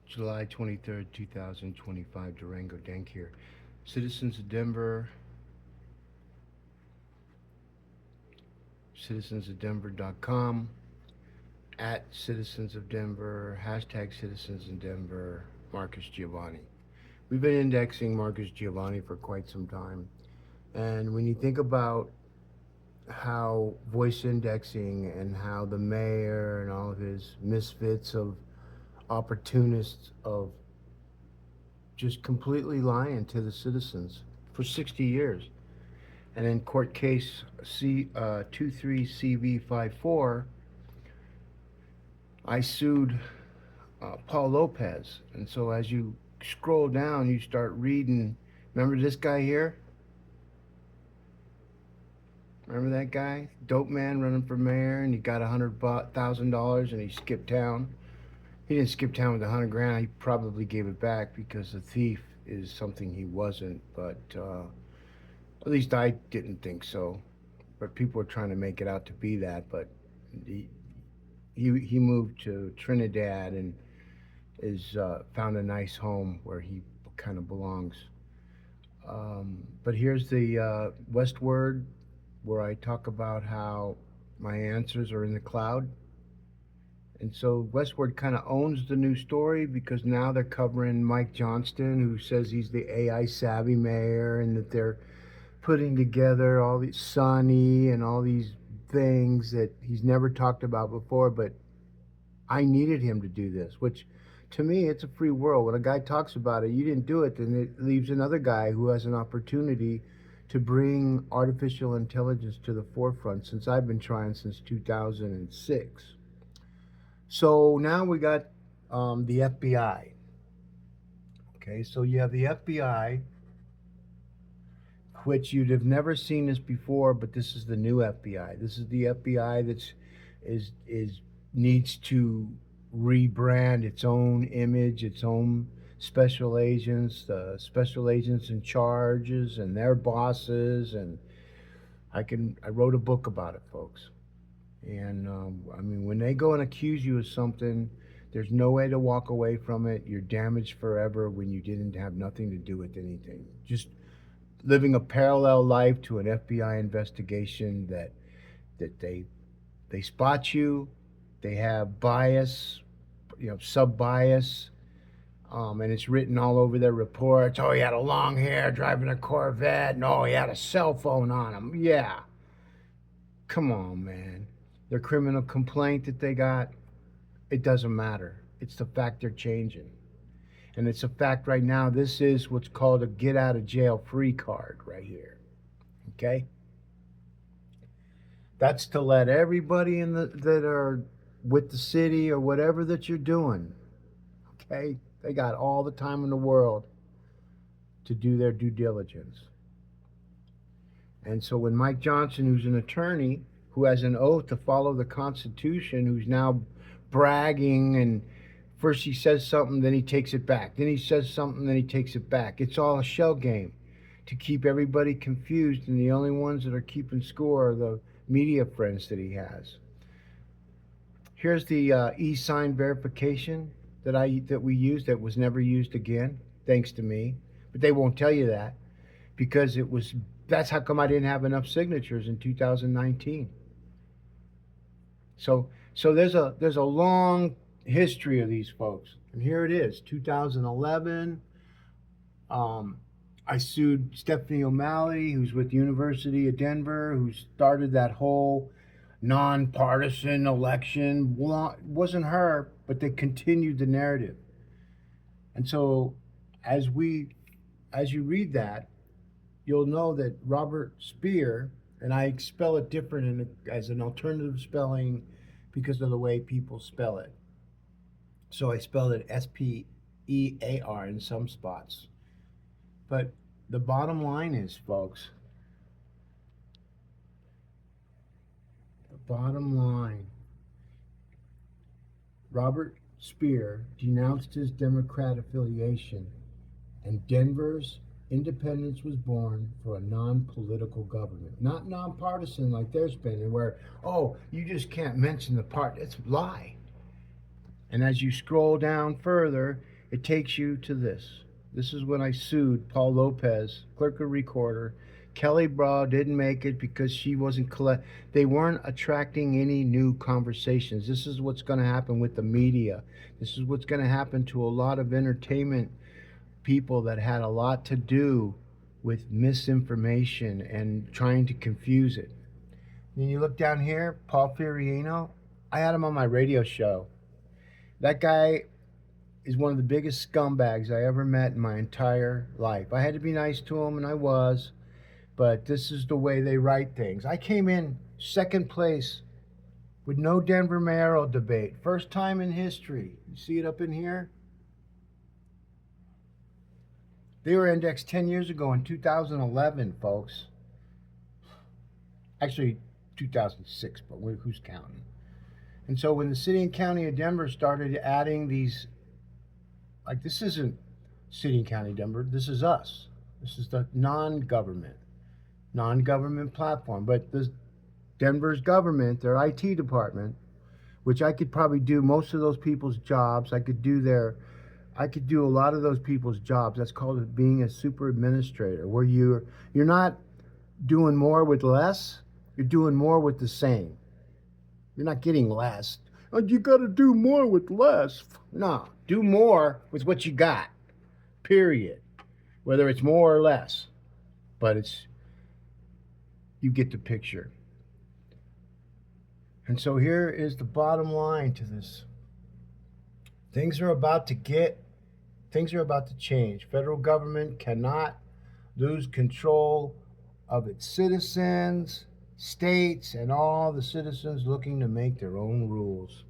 July 23rd, 2025, Durango Dank here. Citizens of Denver, citizensofdenver.com, at Citizens of Denver, hashtag Citizens in Denver, Marcus Giovanni. We've been indexing Marcus Giovanni for quite some time. And when you think about how voice indexing and how the mayor and all of his misfits of opportunists of just completely lying to the citizens for 60 years. And in court case C23CV54, I sued Paul Lopez. And so as you scroll down, you start reading. Remember this guy here? Remember that guy? Dope man running for mayor, and he got $100,000 and he skipped town. He didn't skip town with 100 grand. He probably gave it back because a thief is something he wasn't. But at least I didn't think so. But people are trying to make it out to be that. But he he moved to Trinidad and is found a nice home where he kind of belongs. But here's the Westward, where I talk about how my answers are in the cloud. And so Westward kind of owns the new story because now they're covering Mike Johnston, who says he's the AI savvy mayor, and that they're putting together all these Sunny and all these things that he's never talked about before. But I needed him to do this, which to me, it's a free world. When a guy talks about it, you didn't do it, then it leaves another guy who has an opportunity to bring artificial intelligence to the forefront since I've been trying since 2006. So now we got the FBI. Okay, so you have the FBI, which you'd have never seen this before, but this is the new FBI. This is the FBI that's is needs to rebrand its own image, its own special agents, the special agents in charges and their bosses, and I wrote a book about it, folks. And I mean, when they go and accuse you of something, there's no way to walk away from it. You're damaged forever when you didn't have nothing to do with anything. Just living a parallel life to an FBI investigation that they spot you, they have bias, sub bias, and it's written all over their reports. Oh, he had a long hair, driving a Corvette. No, he had a cell phone on him. Yeah, come on, man. Their criminal complaint that they got, it doesn't matter. It's the fact they're changing. And it's a fact right now. This is what's called a get out of jail free card right here. Okay? That's to let everybody in the that are with the city or whatever that you're doing. Okay? They got all the time in the world to do their due diligence. And so when Mike Johnson, who's an attorney, who has an oath to follow the Constitution, who's now bragging, and first he says something, then he takes it back. Then he says something, then he takes it back. It's all a shell game to keep everybody confused, and the only ones that are keeping score are the media friends that he has. Here's the e-sign verification that we used that was never used again, thanks to me. But they won't tell you that because it was. That's how come I didn't have enough signatures in 2019. So there's a long history of these folks, and here it is, 2011. I sued Stephanie O'Malley, who's with the University of Denver, who started that whole nonpartisan election. Well, it wasn't her, but they continued the narrative. And so, as you read that, you'll know that Robert Spear, and I spell it different as an alternative spelling because of the way people spell it. So I spelled it SPEAR in some spots. But the bottom line is, folks, the bottom line, Robert Spear denounced his Democrat affiliation, and Denver's independence was born for a non-political government, not nonpartisan like they're spinning, where, oh, you just can't mention the part. It's a lie. And as you scroll down further, It takes you to this. This is when I sued Paul Lopez, clerk of recorder. Kelly Bra didn't make it because she wasn't they weren't attracting any new conversations. This is what's going to happen with the media. This is what's going to happen to a lot of entertainment people that had a lot to do with misinformation and trying to confuse it. Then you look down here, Paul Fiorino. I had him on my radio show. That guy is one of the biggest scumbags I ever met in my entire life. I had to be nice to him, and I was, but this is the way they write things. I came in second place with no Denver mayoral debate. First time in history. You see it up in here? They were indexed 10 years ago in 2011, folks. Actually, 2006, but who's counting? And so when the city and county of Denver started adding these, like, this isn't city and county Denver, this is us. This is the non-government platform. But the Denver's government, their IT department, which I could probably do most of those people's jobs. I could do a lot of those people's jobs. That's called being a super administrator, where you're not doing more with less, you're doing more with the same. You're not getting less. Oh, you got to do more with less. No, do more with what you got. Period. Whether it's more or less, but you get the picture. And so here is the bottom line to this. Things are about to change. Federal government cannot lose control of its citizens, states, and all the citizens looking to make their own rules.